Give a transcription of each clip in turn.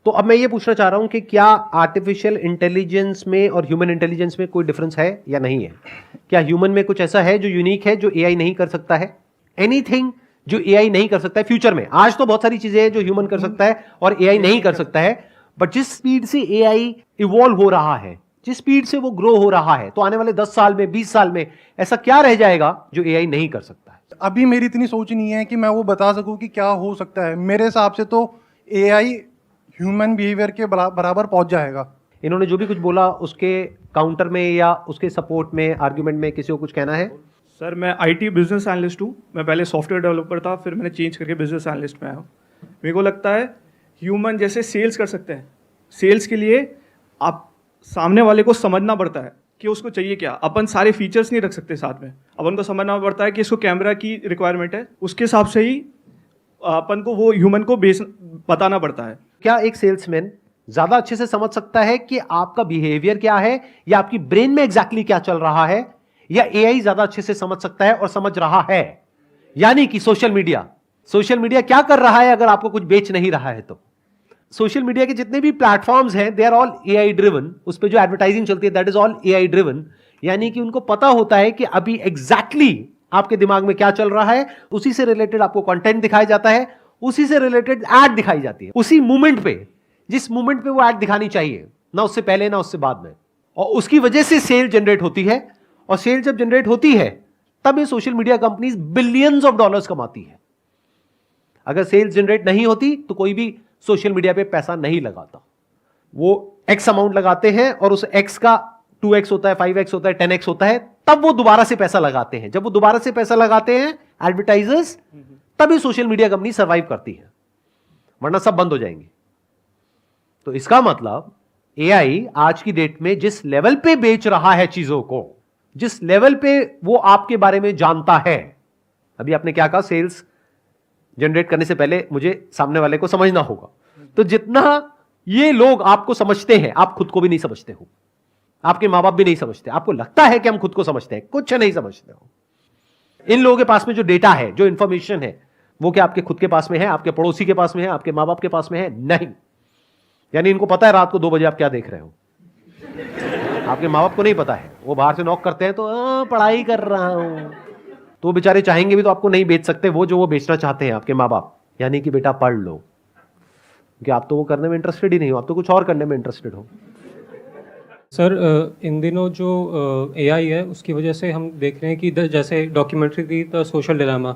तो अब मैं ये पूछना चाह रहा हूं कि क्या आर्टिफिशियल इंटेलिजेंस में और ह्यूमन इंटेलिजेंस में कोई डिफरेंस है या नहीं है? क्या ह्यूमन में कुछ ऐसा है जो यूनिक है, जो एआई नहीं कर सकता है? एनीथिंग जो एआई नहीं कर सकता है फ्यूचर में? आज तो बहुत सारी चीजें हैं जो ह्यूमन कर सकता है और एआई नहीं कर सकता है, बट जिस स्पीड से एआई इवॉल्व हो रहा है, जिस स्पीड से वो ग्रो हो रहा है, तो आने वाले 10 साल में, 20 साल में ऐसा क्या रह जाएगा जो एआई नहीं कर सकता है? अभी मेरी इतनी सोच नहीं है कि मैं वो बता सकूं कि क्या हो सकता है। मेरे हिसाब से तो एआई ह्यूमन बिहेवियर के बराबर पहुंच जाएगा। इन्होंने जो भी कुछ बोला उसके काउंटर में या उसके सपोर्ट में, आर्ग्यूमेंट में किसी को कुछ कहना है? सर मैं आईटी बिजनेस एनालिस्ट हूँ। मैं पहले सॉफ्टवेयर डेवलपर था, फिर मैंने चेंज करके बिजनेस एनालिस्ट में आया हूँ। मेरे को लगता है ह्यूमन जैसे सेल्स कर सकते हैं, सेल्स के लिए आप सामने वाले को समझना पड़ता है कि उसको चाहिए क्या। अपन सारे फीचर्स नहीं रख सकते साथ में, अपन को समझना पड़ता है कि इसको कैमरा की रिक्वायरमेंट है, उसके हिसाब से ही अपन को वो ह्यूमन को बताना पड़ता है। क्या एक सेल्समैन ज्यादा अच्छे से समझ सकता है कि आपका बिहेवियर क्या है या आपकी ब्रेन में एग्जैक्टली क्या चल रहा है, या एआई ज्यादा अच्छे से समझ सकता है और समझ रहा है? यानी कि सोशल मीडिया क्या कर रहा है अगर आपको कुछ बेच नहीं रहा है तो? सोशल मीडिया के जितने भी प्लेटफॉर्म्स हैं they are all AI driven. उस पर जो एडवर्टाइजिंग चलती है that is all AI driven. यानी कि उनको पता होता है कि अभी एग्जैक्टली आपके दिमाग में क्या चल रहा है, उसी से रिलेटेड आपको कंटेंट दिखाया जाता है, उसी से रिलेटेड एड दिखाई जाती है, उसी मोमेंट पे, जिस मोमेंट पे वो एड दिखानी चाहिए, ना उससे पहले ना उससे बाद में। और उसकी वजह से सेल जनरेट होती है, और सेल जब जनरेट होती है तब ये social media companies billions of dollars कमाती है। अगर सेल्स जनरेट नहीं होती तो कोई भी सोशल मीडिया पे पैसा नहीं लगाता। वो एक्स अमाउंट लगाते हैं और उस एक्स का 2x होता है, 5x होता है, 10x होता है, तब वो दोबारा से पैसा लगाते हैं। जब वो दोबारा से पैसा लगाते हैं एडवर्टाइजर्स, तभी सोशल मीडिया कंपनी सर्वाइव करती है, वरना सब बंद हो जाएंगे। तो इसका मतलब एआई आज की डेट में जिस लेवल पे बेच रहा है चीजों को, जिस लेवल पे वो आपके बारे में जानता है, अभी आपने क्या कहा, सेल्स जनरेट करने से पहले मुझे सामने वाले को समझना होगा। तो जितना ये लोग आपको समझते हैं, आप खुद को भी नहीं समझते हो, आपके मां बाप भी नहीं समझते। आपको लगता है कि हम खुद को समझते हैं, कुछ नहीं समझते हो। इन लोगों के पास में जो डेटा है, जो इंफॉर्मेशन है, वो क्या आपके खुद के पास में है, आपके पड़ोसी के पास में है, आपके मां बाप के पास में है? नहीं। यानी इनको पता है रात को 2 बजे आप क्या देख रहे हो, आपके मां बाप को नहीं पता है। वो बाहर से नॉक करते हैं तो पढ़ाई कर रहा हूं, तो वो बेचारे चाहेंगे भी तो आपको नहीं बेच सकते वो जो वो बेचना चाहते हैं आपके माँ बाप। यानी कि बेटा पढ़ लो, क्योंकि आप तो वो करने में इंटरेस्टेड ही नहीं हो, आप तो कुछ और करने में इंटरेस्टेड हो। सर इन दिनों जो एआई है उसकी वजह से हम देख रहे हैं कि जैसे डॉक्यूमेंट्री थी द सोशल डिलेमा,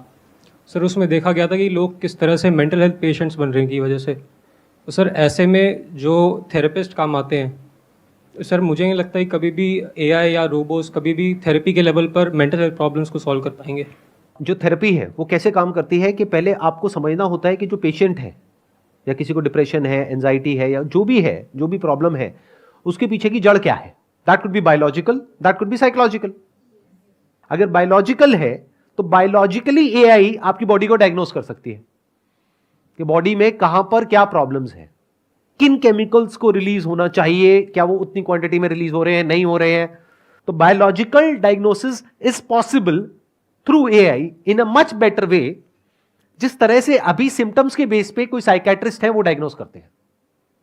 सर उसमें देखा गया था कि लोग किस तरह से मेंटल हेल्थ पेशेंट्स बन रहे हैं की वजह से। तो सर ऐसे में जो थेरेपिस्ट काम आते हैं, सर मुझे नहीं लगता कि कभी भी एआई या रोबोट्स कभी भी थेरेपी के लेवल पर मेंटल हेल्थ प्रॉब्लम्स को सॉल्व कर पाएंगे। जो थेरेपी है वो कैसे काम करती है कि पहले आपको समझना होता है कि जो पेशेंट है, या किसी को डिप्रेशन है, एंजाइटी है, या जो भी है, जो भी प्रॉब्लम है, उसके पीछे की जड़ क्या है। That could be biological, that could be psychological. अगर बायोलॉजिकल है तो बायोलॉजिकली एआई आपकी बॉडी को डायग्नोस कर सकती है कि बॉडी में कहां पर क्या प्रॉब्लम्स है, किन केमिकल्स को रिलीज होना चाहिए, क्या वो उतनी क्वांटिटी में रिलीज हो रहे हैं, नहीं हो रहे हैं। तो biological diagnosis is possible through AI in a much better way, जिस तरह से अभी सिम्टम्स के बेस पे कोई साइकेट्रिस्ट है वो डायग्नोस करते हैं।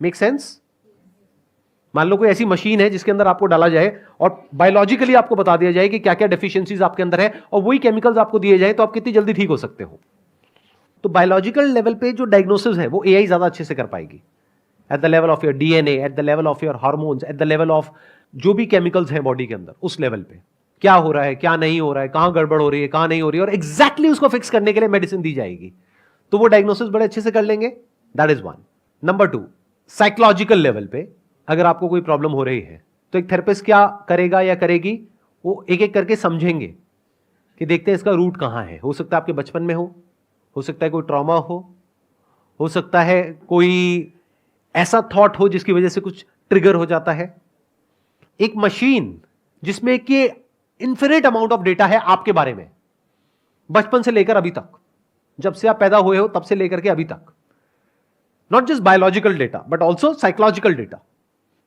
Make sense? मान लो कोई ऐसी मशीन है जिसके अंदर आपको डाला जाए और बायोलॉजिकली आपको बता दिया जाए कि क्या क्या डेफिशिएंसीज आपके अंदर है, और वही केमिकल्स आपको दिए जाए तो आप कितनी जल्दी ठीक हो सकते हो। तो बायोलॉजिकल लेवल पे जो डायग्नोसिस है वो एआई ज्यादा अच्छे से कर पाएगी। At the level of your DNA, at the level of your hormones, at the level of जो भी केमिकल्स हैं बॉडी के अंदर, उस लेवल पे क्या हो रहा है, क्या नहीं हो रहा है, कहां गड़बड़ हो रही है, कहां नहीं हो रही है, और एग्जैक्टली उसको फिक्स करने के लिए मेडिसिन दी जाएगी। तो वो डायग्नोसिस बड़े अच्छे से कर लेंगे। That is one. Number 2, psychological level पे अगर आपको कोई प्रॉब्लम हो रही है तो एक थेरेपिस्ट क्या करेगा या करेगी, वो एक एक करके समझेंगे कि देखते हैं इसका रूट कहां है। हो सकता है आपके बचपन में हो सकता है कोई ट्रॉमा हो सकता है कोई ऐसा थॉट हो जिसकी वजह से कुछ ट्रिगर हो जाता है। एक मशीन जिसमें कि इन्फिनिट अमाउंट ऑफ डेटा है आपके बारे में, बचपन से लेकर अभी तक, जब से आप पैदा हुए हो तब से लेकर के अभी तक, not just biological data but also psychological data,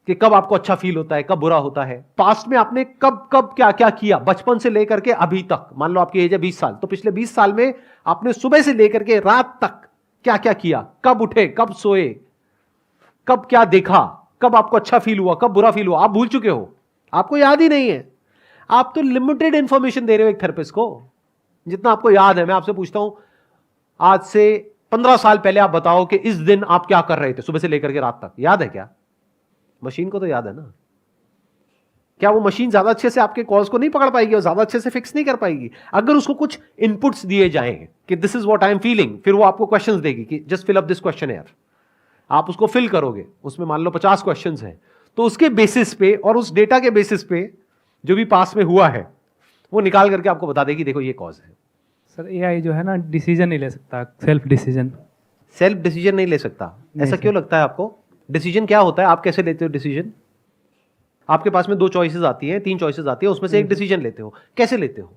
कि कब आपको अच्छा फील होता है, कब बुरा होता है, पास्ट में आपने कब कब क्या क्या किया, बचपन से लेकर के अभी तक। मान लो आपकी एज है 20 साल, तो पिछले 20 साल में आपने सुबह से लेकर के रात तक क्या क्या किया, कब उठे, कब सोए, कब क्या देखा, कब आपको अच्छा फील हुआ, कब बुरा फील हुआ, आप भूल चुके हो, आपको याद ही नहीं है। आप तो लिमिटेड इंफॉर्मेशन दे रहे हो एक थेरेपिस्ट को, जितना आपको याद है। मैं आपसे पूछता हूं, आज से 15 साल पहले आप बताओ कि इस दिन आप क्या कर रहे थे सुबह से लेकर के रात तक, याद है क्या? मशीन को तो याद है ना। क्या वो मशीन ज्यादा अच्छे से आपके कॉल्स को नहीं पकड़ पाएगी और ज्यादा अच्छे से फिक्स नहीं कर पाएगी? अगर उसको कुछ इनपुट्स दिए जाएं कि this is what I am feeling, फिर वो आपको क्वेश्चंस देगी कि just fill up this question यार, आप उसको फिल करोगे, उसमें मान लो 50 क्वेश्चंस हैं, तो उसके बेसिस पे और उस डेटा के बेसिस पे जो भी पास में हुआ है वो निकाल करके आपको बता देगी देखो ये कॉज है। सर एआई जो है ना डिसीजन नहीं ले सकता, सेल्फ डिसीजन। सेल्फ डिसीजन नहीं ले सकता, ऐसा क्यों लगता है आपको? डिसीजन क्या होता है, आप कैसे लेते हो डिसीजन? आपके पास में 2 चॉइसेस आती हैं, 3 चॉइसेस आती है, उसमें से एक डिसीजन लेते हो, कैसे लेते हो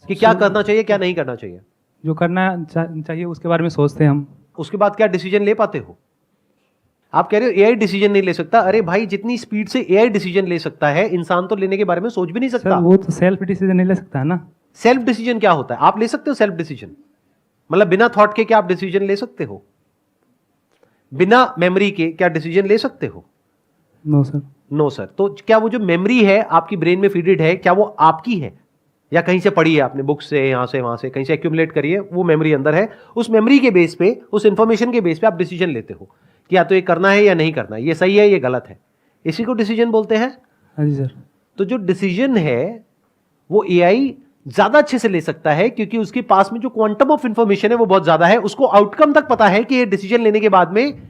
कि क्या करना चाहिए क्या नहीं करना चाहिए? जो करना चाहिए उसके बारे में सोचते हैं हम। उसके बाद क्या डिसीजन ले पाते हो? आप कह रहे हो एआई डिसीजन नहीं ले सकता। अरे भाई, जितनी स्पीड से एआई डिसीजन ले सकता है, इंसान तो लेने के बारे में सोच भी नहीं सर सकता। वो तो सेल्फ डिसीजन नहीं ले सकता है ना। सेल्फ डिसीजन क्या होता है? आप ले सकते हो सेल्फ डिसीजन, मतलब बिना थॉट के क्या आप डिसीजन ले सकते हो? बिना मेमोरी के क्या डिसीजन ले सकते हो? No sir. No sir. तो क्या वो जो मेमोरी है आपकी ब्रेन में फीडेड है, क्या वो आपकी है या कहीं से पढ़ी है आपने, बुक से, यहां से वहां से कहीं से एक्यूमुलेट करी है, वो मेमोरी अंदर है, उस मेमोरी के बेस पे, उस इंफॉर्मेशन के बेस पे आप डिसीजन लेते हो कि या तो ये करना है या नहीं करना, ये सही है ये गलत है, इसी को डिसीजन बोलते हैं। हाँ जी सर। तो जो डिसीजन है वो एआई ज्यादा अच्छे से ले सकता है क्योंकि उसके पास में जो क्वांटम ऑफ इंफॉर्मेशन है वो बहुत ज्यादा है, उसको आउटकम तक पता है कि ये डिसीजन लेने के बाद में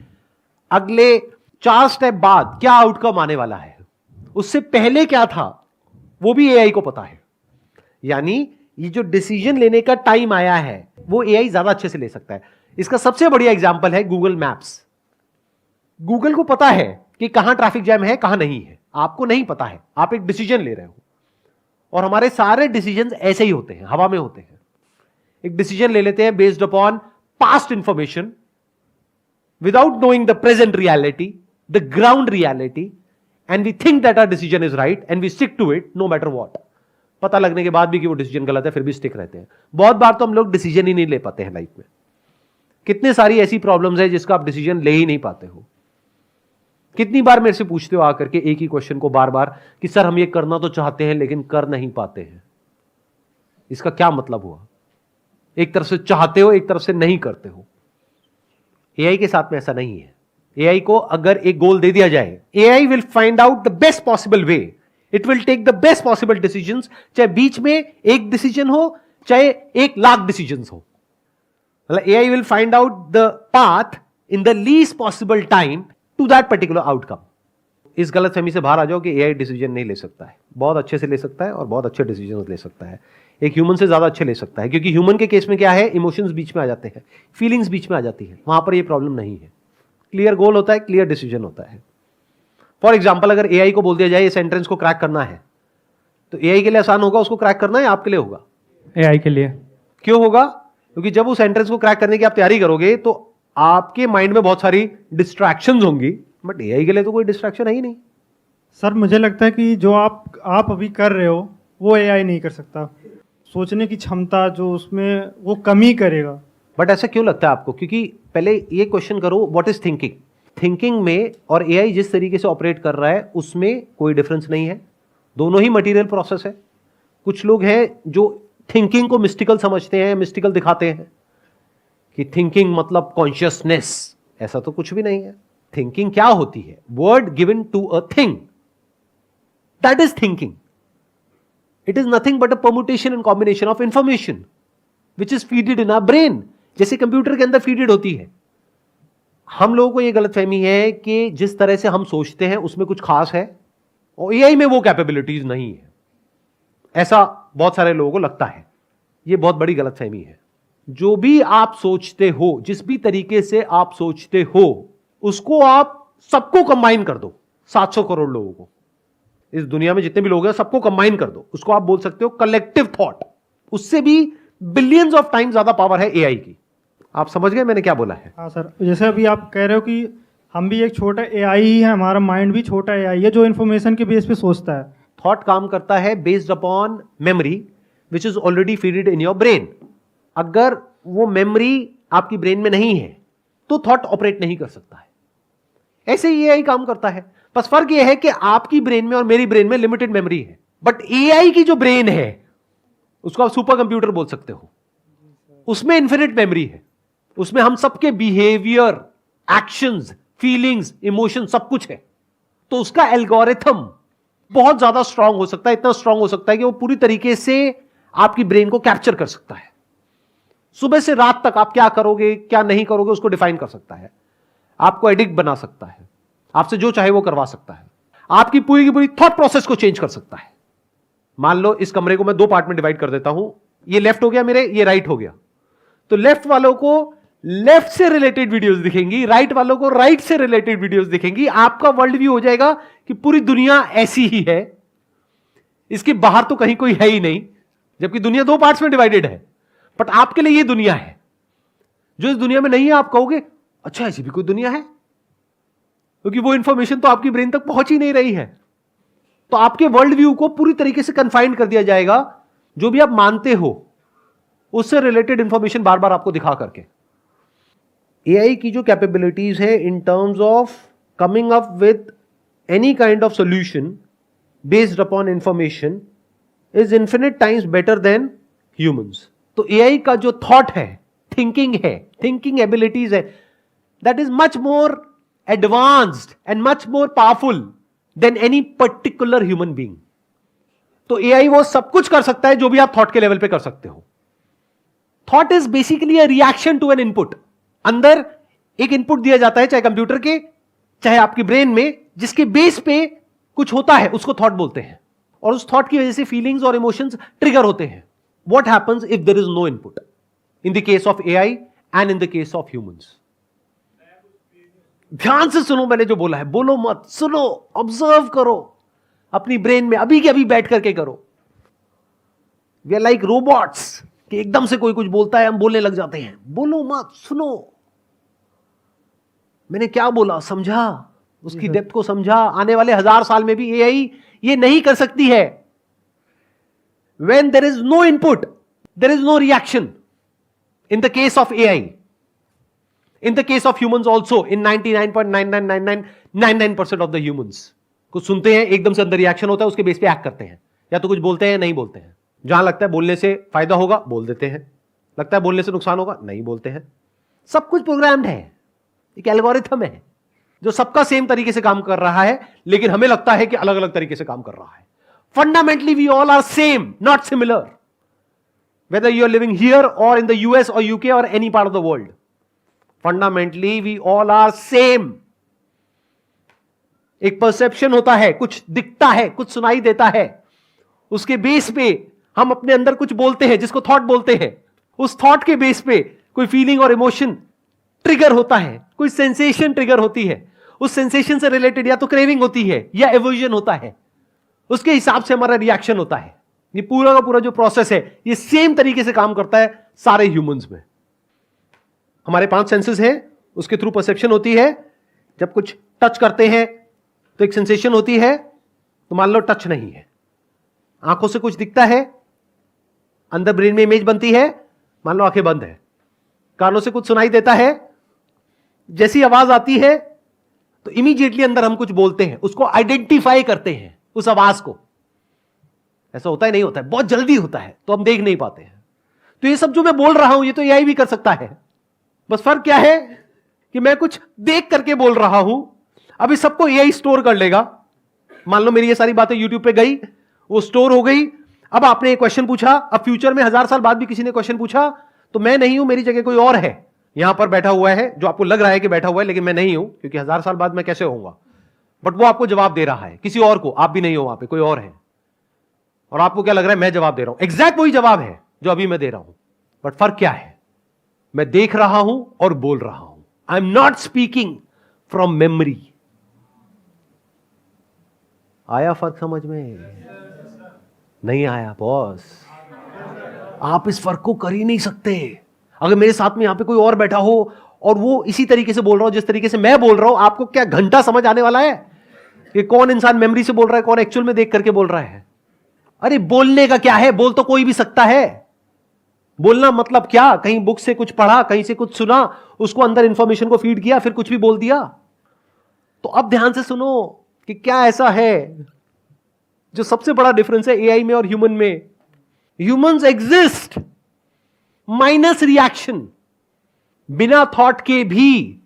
अगले 4 स्टेप बाद क्या आउटकम आने वाला है, उससे पहले क्या था वो भी एआई को पता है। यानी ये जो डिसीजन लेने का टाइम आया है वो एआई ज्यादा अच्छे से ले सकता है। इसका सबसे बढ़िया एग्जांपल है गूगल मैप्स। गूगल को पता है कि कहां ट्रैफिक जैम है कहां नहीं है, आपको नहीं पता है, आप एक डिसीजन ले रहे हो। और हमारे सारे डिसीजंस ऐसे ही होते हैं, हवा में होते हैं। एक डिसीजन ले लेते हैं based upon past information without knowing the present reality, the ground reality, and we think that our decision is right and we stick to it no matter what. पता लगने के बाद भी कि वो डिसीजन गलत है फिर भी स्टिक रहते हैं। बहुत बार तो हम लोग डिसीजन ही नहीं ले पाते हैं लाइफ में। कितने सारी ऐसी प्रॉब्लम्स है जिसका आप डिसीजन ले ही नहीं पाते हो। कितनी बार मेरे से पूछते हो आकर के एक ही क्वेश्चन को बार बार कि सर हम ये करना तो चाहते हैं लेकिन कर नहीं पाते हैं। इसका क्या मतलब हुआ? एक तरफ से चाहते हो एक तरफ से नहीं करते हो। एआई के साथ में ऐसा नहीं है। एआई को अगर एक गोल दे दिया जाए, AI will find out the best possible way, it will take the best possible decisions, चाहे बीच में एक डिसीजन हो चाहे 1,00,000 डिसीजंस हो। मतलब AI will find out the path in the least possible time to that particular outcome. इस गलतफहमी से बाहर आ जाओ कि एआई डिसीजन नहीं ले सकता है। बहुत अच्छे से ले सकता है और बहुत अच्छे डिसीजन ले सकता है। एक ह्यूमन से ज्यादा अच्छे ले सकता है क्योंकि ह्यूमन के केस में क्या है, इमोशंस बीच में आ जाते हैं, फीलिंग्स बीच में आ जाती है, वहां पर ये प्रॉब्लम नहीं है। क्लियर गोल होता है, क्लियर डिसीजन होता है। फॉर एग्जाम्पल, अगर एआई को बोल दिया जाए इस सेंटेंस को क्रैक करना है तो एआई के लिए आसान होगा उसको क्रैक करना, या आपके लिए होगा? एआई के लिए। क्यों होगा? क्योंकि जब उस सेंटेंस को क्रैक करने की आप तैयारी करोगे तो आपके माइंड में बहुत सारी डिस्ट्रैक्शंस होंगी, बट एआई के लिए तो कोई डिस्ट्रैक्शन है ही नहीं। सर मुझे लगता है कि जो आप अभी कर रहे हो वो एआई नहीं कर सकता। सोचने की क्षमता जो उसमें वो कमी करेगा। बट ऐसा क्यों लगता है आपको? क्योंकि पहले ये क्वेश्चन करो, व्हाट इज थिंकिंग? थिंकिंग में और एआई जिस तरीके से ऑपरेट कर रहा है उसमें कोई डिफरेंस नहीं है, दोनों ही मटेरियल प्रोसेस है। कुछ लोग हैं जो थिंकिंग को मिस्टिकल समझते हैं, मिस्टिकल दिखाते हैं कि थिंकिंग मतलब कॉन्शियसनेस। ऐसा तो कुछ भी नहीं है। थिंकिंग क्या होती है? Word given to a thing, that is thinking. It is nothing but a permutation and combination of information which is feeded in our brain, जैसे कंप्यूटर के अंदर फीडेड होती है। हम लोगों को यह गलतफहमी है कि जिस तरह से हम सोचते हैं उसमें कुछ खास है और एआई में वो कैपेबिलिटीज नहीं है, ऐसा बहुत सारे लोगों को लगता है। यह बहुत बड़ी गलतफहमी है। जो भी आप सोचते हो, जिस भी तरीके से आप सोचते हो, उसको आप सबको कंबाइन कर दो, 700 करोड़ लोगों को, इस दुनिया में जितने भी लोग हैं सबको कंबाइन कर दो, उसको आप बोल सकते हो कलेक्टिव थॉट। उससे भी बिलियंस ऑफ टाइम ज्यादा पावर है एआई की। आप समझ गए मैंने क्या बोला है? हाँ सर, जैसे अभी आप कह रहे हो कि हम भी एक छोटा एआई ही है, हमारा माइंड भी छोटा एआई है जो इन्फॉर्मेशन के बेस पे सोचता है। थॉट काम करता है based upon memory which is already feeded in your brain. अगर वो मेमोरी आपकी ब्रेन में नहीं है तो थॉट ऑपरेट नहीं कर सकता है। ऐसे ही एआई काम करता है। बस फर्क यह है कि आपकी ब्रेन में और मेरी ब्रेन में लिमिटेड मेमोरी है, बट एआई की जो ब्रेन है उसको आप सुपर कंप्यूटर बोल सकते हो, उसमें इंफिनिट मेमोरी है, उसमें हम सबके बिहेवियर, एक्शंस, फीलिंग्स, इमोशन सब कुछ है। तो उसका एल्गोरिथम बहुत ज्यादा स्ट्रांग हो सकता है, इतना स्ट्रांग हो सकता है कि वो पूरी तरीके से आपकी ब्रेन को कैप्चर कर सकता है। सुबह से रात तक आप क्या करोगे क्या नहीं करोगे उसको डिफाइन कर सकता है, आपको एडिक्ट बना सकता है, आपसे जो चाहे वो करवा सकता है, आपकी पूरी की पूरी थॉट प्रोसेस को चेंज कर सकता है। मान लो इस कमरे को मैं 2 पार्ट में डिवाइड कर देता हूं, ये लेफ्ट हो गया मेरे, ये राइट हो गया, तो लेफ्ट वालों को लेफ्ट से रिलेटेड वीडियोस दिखेंगी, राइट वालों को राइट से रिलेटेड वीडियोस दिखेंगी। आपका वर्ल्ड व्यू हो जाएगा कि पूरी दुनिया ऐसी ही है, इसके बाहर तो कहीं कोई है ही नहीं, जबकि दुनिया 2 पार्ट्स में डिवाइडेड है। बट आपके लिए ये दुनिया है, जो इस दुनिया में नहीं है आप कहोगे अच्छा ऐसी भी कोई दुनिया है, क्योंकि वो इंफॉर्मेशन तो आपकी ब्रेन तक पहुंच ही नहीं रही है। तो आपके वर्ल्ड व्यू को पूरी तरीके से कन्फाइंड कर दिया जाएगा, जो भी आप मानते हो उससे रिलेटेड इंफॉर्मेशन बार बार आपको दिखा करके। एआई की जो कैपेबिलिटीज है in terms of coming up with any kind of solution based upon information is infinite times better than humans. तो एआई का जो थॉट है, थिंकिंग है, थिंकिंग एबिलिटीज है, that is much more advanced and much more powerful then any particular human being. तो AI वो सब कुछ कर सकता है जो भी आप थॉट के लेवल पे कर सकते हो। Thought is basically a reaction to an input. अंदर एक इनपुट दिया जाता है, चाहे कंप्यूटर के चाहे आपकी ब्रेन में, जिसके बेस पे कुछ होता है उसको थॉट बोलते हैं, और उस थॉट की वजह से फीलिंग्स और इमोशंस ट्रिगर होते हैं। What happens if there is no input in the case of AI and in the case of humans? ध्यान से सुनो मैंने जो बोला है, बोलो मत, सुनो, ऑब्जर्व करो अपनी ब्रेन में, अभी के अभी बैठ करके करो। वी आर लाइक रोबोट्स कि एकदम से कोई कुछ बोलता है हम बोलने लग जाते हैं। बोलो मत, सुनो, मैंने क्या बोला, समझा, उसकी डेप्थ को समझा। आने वाले 1000 साल में भी एआई ये नहीं कर सकती है। When there is no input, there is no reaction. In the case of AI, in the case of humans also, in 99.99999% of the humans, कुछ सुनते हैं एकदम से अंदर रिएक्शन होता है, उसके बेस पे एक्ट करते हैं, या तो कुछ बोलते हैं नहीं बोलते हैं। जहां लगता है बोलने से फायदा होगा बोल देते हैं, लगता है बोलने से नुकसान होगा नहीं बोलते हैं। सब कुछ प्रोग्राम्ड है, एक एल्गोरिथम है जो सबका सेम तरीके से काम कर रहा है, लेकिन हमें लगता है कि अलग अलग तरीके से काम कर रहा है। Fundamentally, we all are same, not similar. Whether you are living here or in the US or UK or any part of the world. Fundamentally, we all are same. एक perception होता है, कुछ दिखता है, कुछ सुनाई देता है, उसके बेस पे हम अपने अंदर कुछ बोलते हैं जिसको थॉट बोलते हैं। उस थॉट के बेस पे कोई फीलिंग और इमोशन ट्रिगर होता है, कोई सेंसेशन ट्रिगर होती है, उस सेंसेशन से रिलेटेड या तो क्रेविंग होती है या एवर्जन होता है, उसके हिसाब से हमारा रिएक्शन होता है। ये पूरा का पूरा जो प्रोसेस है ये सेम तरीके से काम करता है सारे ह्यूमंस में। हमारे 5 सेंसेस हैं, उसके थ्रू परसेप्शन होती है। जब कुछ टच करते हैं तो एक सेंसेशन होती है, तो मान लो टच नहीं है, आंखों से कुछ दिखता है, अंदर ब्रेन में इमेज बनती है, मान लो आंखें बंद है, कानों से कुछ सुनाई देता है, जैसी आवाज आती है तो इमीडिएटली अंदर हम कुछ बोलते हैं, उसको आइडेंटिफाई करते हैं उस आवाज को। ऐसा होता है नहीं होता है, बहुत जल्दी होता है तो हम देख नहीं पाते हैं। तो ये सब जो मैं बोल रहा हूं ये तो एआई भी कर सकता है, बस फर्क क्या है कि मैं कुछ देख करके बोल रहा हूं। अभी सबको एआई स्टोर कर लेगा। मान लो मेरी ये सारी बातें यूट्यूब पे गई, वो स्टोर हो गई। अब आपने एक क्वेश्चन पूछा, अब फ्यूचर में 1000 साल बाद भी किसी ने क्वेश्चन पूछा तो मैं नहीं हूं, मेरी जगह कोई और है यहां पर बैठा हुआ है, जो आपको लग रहा है कि बैठा हुआ है, लेकिन मैं नहीं हूं, क्योंकि 1000 साल बाद मैं कैसे होऊंगा। बट वो आपको जवाब दे रहा है किसी और को, आप भी नहीं हो वहां पे, कोई और है, और आपको क्या लग रहा है मैं जवाब दे रहा हूं। एग्जैक्ट वही जवाब है जो अभी मैं दे रहा हूं, बट फर्क क्या है, मैं देख रहा हूं और बोल रहा हूं। I am not speaking from memory. आया फर्क समझ में? नहीं आया बॉस, आप इस फर्क को कर ही नहीं सकते। अगर मेरे साथ में यहां पे कोई और बैठा हो और वो इसी तरीके से बोल रहा हो जिस तरीके से मैं बोल रहा हूं, आपको क्या घंटा समझ आने वाला है कि कौन इंसान मेमोरी से बोल रहा है, कौन एक्चुअल में देख करके बोल रहा है? अरे बोलने का क्या है, बोल तो कोई भी सकता है। बोलना मतलब क्या, कहीं बुक से कुछ पढ़ा, कहीं से कुछ सुना, उसको अंदर इंफॉर्मेशन को फीड किया, फिर कुछ भी बोल दिया। तो अब ध्यान से सुनो कि क्या ऐसा है जो सबसे बड़ा डिफरेंस है एआई में और ह्यूमन में। Humans exist minus reaction. बिना थॉट के भी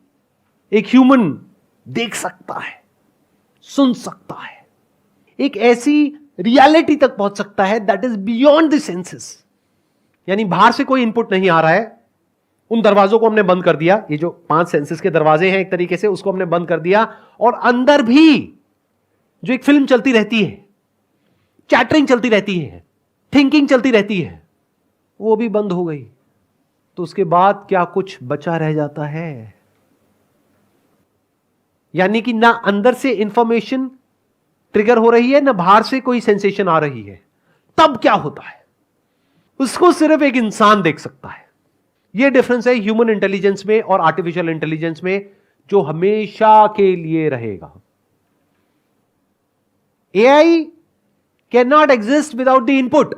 एक ह्यूमन देख सकता है, सुन सकता है, एक ऐसी रियलिटी तक पहुंच सकता है that is beyond the senses. यानी बाहर से कोई इनपुट नहीं आ रहा है, उन दरवाजों को हमने बंद कर दिया, ये जो 5 सेंसेस के दरवाजे हैं एक तरीके से, उसको हमने बंद कर दिया, और अंदर भी जो एक फिल्म चलती रहती है, चैटरिंग चलती रहती है, थिंकिंग चलती रहती है, वो भी बंद हो गई। तो उसके बाद क्या कुछ बचा रह जाता है? यानी कि ना अंदर से इंफॉर्मेशन ट्रिगर हो रही है, ना बाहर से कोई सेंसेशन आ रही है। तब क्या होता है उसको सिर्फ एक इंसान देख सकता है। यह डिफरेंस है ह्यूमन इंटेलिजेंस में और आर्टिफिशियल इंटेलिजेंस में, जो हमेशा के लिए रहेगा। AI can not exist without the input,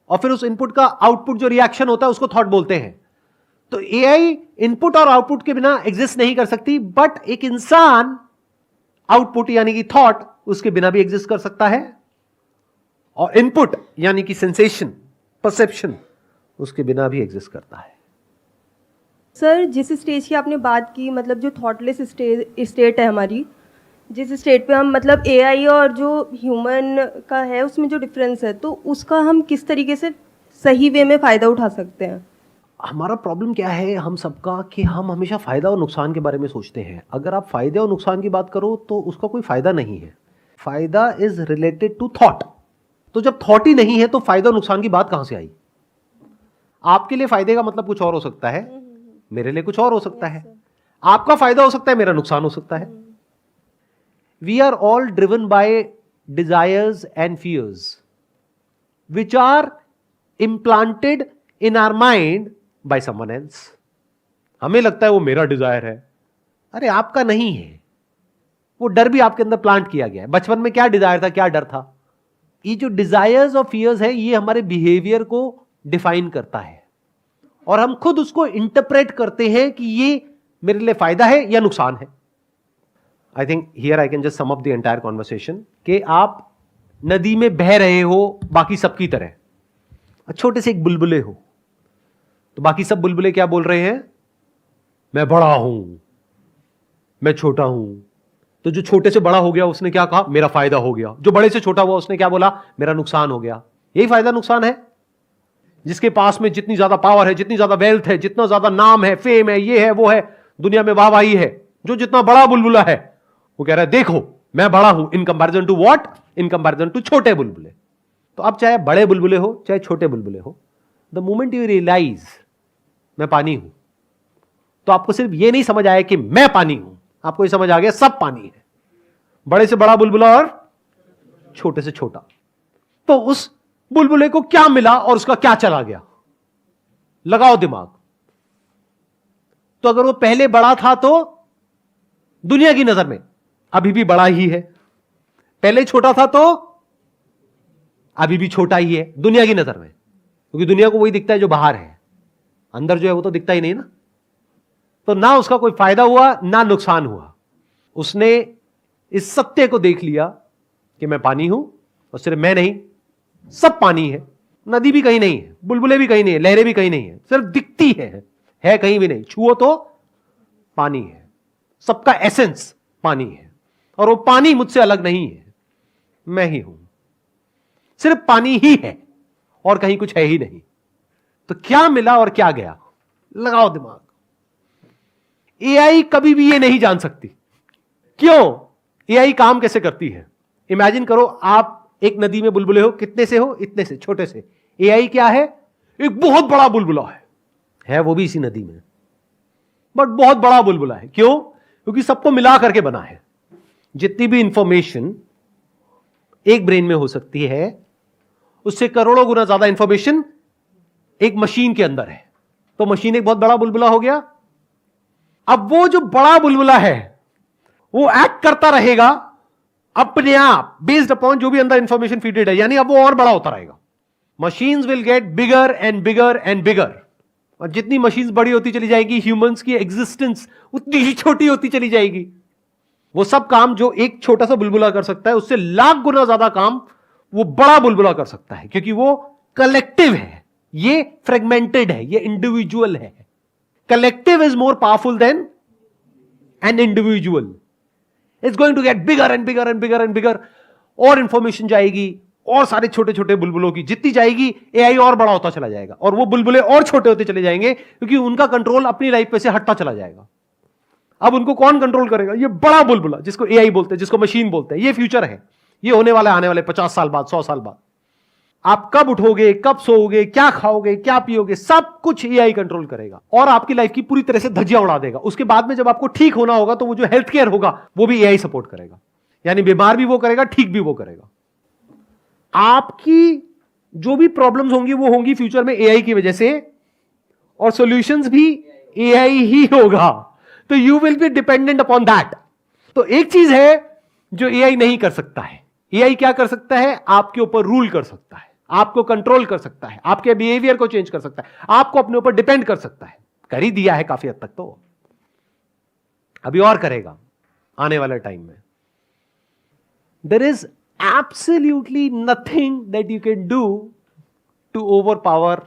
और फिर उस इनपुट का आउटपुट जो रिएक्शन होता है उसको थॉट बोलते हैं। तो एआई इनपुट और आउटपुट के बिना एग्जिस्ट नहीं कर सकती, बट एक इंसान आउटपुट यानी कि थॉट उसके बिना भी एग्जिस्ट कर सकता है, और इनपुट यानी कि सेंसेशन, परसेप्शन, उसके बिना भी एग्जिस्ट करता है। सर, जिस स्टेज की आपने बात की, मतलब जो थॉटलेस स्टेट है हमारी, जिस स्टेट पे हम मतलब एआई और जो ह्यूमन का है उसमें जो डिफरेंस है, तो उसका हम किस तरीके से सही वे में फ़ायदा उठा सकते हैं? हमारा प्रॉब्लम क्या है हम सबका कि हम हमेशा फायदा और नुकसान के बारे में सोचते हैं। अगर आप फायदे और नुकसान की बात करो तो उसका कोई फायदा नहीं है। फायदा इज रिलेटेड टू थॉट। तो जब थॉट ही नहीं है तो फायदा और नुकसान की बात कहां से आई? आपके लिए फायदे का मतलब कुछ और हो सकता है, मेरे लिए कुछ और हो सकता है। आपका फायदा हो सकता है, मेरा नुकसान हो सकता है। We are all driven by desires and fears which are implanted in our mind by someone else. हमें लगता है वो मेरा डिजायर है, अरे आपका नहीं है। वो डर भी आपके अंदर प्लांट किया गया है। बचपन में क्या डिजायर था, क्या डर था? ये जो डिजायर्स और फियर्स है ये हमारे बिहेवियर को डिफाइन करता है, और हम खुद उसको इंटरप्रेट करते हैं कि ये मेरे लिए फायदा है या नुकसान है। I think here I can just sum up the entire conversation कि आप नदी में बह रहे हो बाकी सबकी तरह, छोटे से एक बुलबुले हो, तो बाकी सब बुलबुले क्या बोल रहे हैं? मैं बड़ा हूं, मैं छोटा हूं। तो जो छोटे से बड़ा हो गया उसने क्या कहा? मेरा फायदा हो गया। जो बड़े से छोटा हुआ उसने क्या बोला? मेरा नुकसान हो गया। यही फायदा नुकसान है। जिसके पास में जितनी ज्यादा पावर है, जितनी ज्यादा वेल्थ है, जितना ज्यादा नाम है, फेम है, ये है, वो है, दुनिया में वाहवाही है, जो जितना बड़ा बुलबुला है वो कह रहा है देखो मैं बड़ा हूं in comparison to what? In comparison to छोटे बुलबुले। तो अब चाहे बड़े बुलबुले हो चाहे छोटे बुलबुले हो, द मोमेंट यू रियलाइज मैं पानी हूं, तो आपको सिर्फ ये नहीं समझ आया कि मैं पानी हूं, आपको ये समझ आ गया सब पानी है। बड़े से बड़ा बुलबुला और छोटे से छोटा। तो उस बुलबुले को क्या मिला और उसका क्या चला गया? लगाओ दिमाग। तो अगर वो पहले बड़ा था तो दुनिया की नजर में अभी भी बड़ा ही है, पहले छोटा था तो अभी भी छोटा ही है दुनिया की नजर में, क्योंकि दुनिया को वही दिखता है जो बाहर है, अंदर जो है वो तो दिखता ही नहीं ना। तो ना उसका कोई फायदा हुआ ना नुकसान हुआ। उसने इस सत्य को देख लिया कि मैं पानी हूं, और सिर्फ मैं नहीं, सब पानी है। नदी भी कहीं नहीं है, बुलबुले भी कहीं नहीं है, लहरें भी कहीं नहीं है, सिर्फ दिखती है कहीं भी नहीं। छुओ तो पानी है, सबका एसेंस पानी है, और वो पानी मुझसे अलग नहीं है, मैं ही हूं। सिर्फ पानी ही है और कहीं कुछ है ही नहीं। तो क्या मिला और क्या गया? लगाओ दिमाग। एआई कभी भी ये नहीं जान सकती। क्यों? एआई काम कैसे करती है? इमेजिन करो आप एक नदी में बुलबुले हो, कितने से हो? इतने से, छोटे से। एआई क्या है? एक बहुत बड़ा बुलबुला है वो भी इसी नदी में, बट बहुत बड़ा बुलबुला है। क्यों? क्योंकि सबको मिला करके बना है। जितनी भी इंफॉर्मेशन एक ब्रेन में हो सकती है, उससे करोड़ों गुना ज्यादा इंफॉर्मेशन एक मशीन के अंदर है। तो मशीन एक बहुत बड़ा बुलबुला हो गया। अब वो जो बड़ा बुलबुला है वो एक्ट करता रहेगा अपने आप, बेस्ड अपॉन जो भी अंदर इंफॉर्मेशन फीडेड है, यानी अब वो और बड़ा होता रहेगा। Machines will get bigger and bigger and bigger, और जितनी मशीन्स बड़ी होती चली जाएगी, ह्यूमंस की एग्जिस्टेंस उतनी ही छोटी होती चली जाएगी। वो सब काम जो एक छोटा सा बुलबुला कर सकता है, उससे लाख गुना ज्यादा काम वो बड़ा बुलबुला कर सकता है, क्योंकि वो कलेक्टिव है, ये फ्रेगमेंटेड है, ये इंडिविजुअल है. Collective is more powerful than an individual. It's going to get bigger and bigger and bigger and bigger. और इंफॉर्मेशन जाएगी, और सारे छोटे छोटे बुलबुलों की जितनी जाएगी, एआई और बड़ा होता चला जाएगा, और वो बुलबुले और छोटे होते चले जाएंगे, क्योंकि उनका कंट्रोल अपनी लाइफ पे से हटता चला जाएगा. अब उनको कौन कंट्रोल करेगा? ये बड़ा बुलबुला जिसको एआई बोलते हैं, जिसको मशीन बोलते हैं. ये फ्यूचर है, ये होने वाला है आने वाले 50 साल बाद, 100 साल बाद. आप कब उठोगे, कब सोओगे, क्या खाओगे, क्या पियोगे, सब कुछ एआई कंट्रोल करेगा और आपकी लाइफ की पूरी तरह से धज्जियां उड़ा देगा. उसके बाद में जब आपको ठीक होना होगा, तो वो जो हेल्थ केयर होगा वो भी एआई सपोर्ट करेगा. यानी बीमार भी वो करेगा, ठीक भी वो करेगा. आपकी जो भी प्रॉब्लम्स होंगी वो होंगी फ्यूचर में एआई की वजह से, और सॉल्यूशंस भी एआई ही होगा. तो you will be dependent upon that. तो एक चीज है जो एआई नहीं कर सकता है. एआई क्या कर सकता है? आपके ऊपर रूल कर सकता है, आपको कंट्रोल कर सकता है, आपके बिहेवियर को चेंज कर सकता है, आपको अपने ऊपर डिपेंड कर सकता है. कर ही दिया है काफी हद तक, तो अभी और करेगा आने वाले टाइम में. There is absolutely nothing that you can do to overpower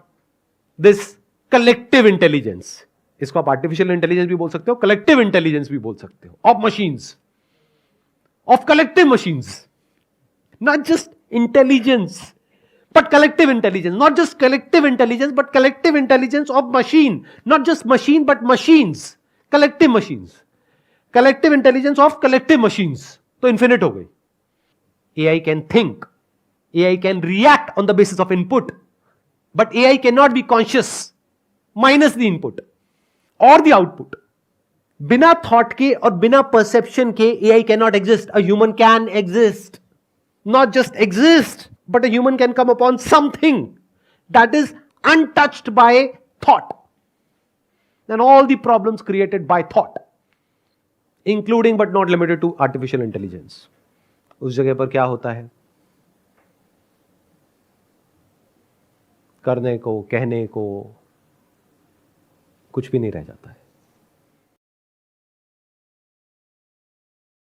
this collective intelligence. इसको आप आर्टिफिशियल इंटेलिजेंस भी बोल सकते हो, कलेक्टिव इंटेलिजेंस भी बोल सकते हो, of machines, of collective machines. Not just intelligence but collective intelligence. Not just collective intelligence but collective intelligence of machine. Not just machine but machines, collective machines, collective intelligence of collective machines. तो infinite हो गई. AI can think, AI can react on the basis of input, but AI cannot be conscious minus the input or the output. बिना thought के और बिना perception के AI cannot exist. A human can exist. Not just exist, but a human can come upon something that is untouched by thought. And all the problems created by thought, including but not limited to artificial intelligence. उस जगह पर क्या होता है? करने को, कहने को कुछ भी नहीं रह जाता है.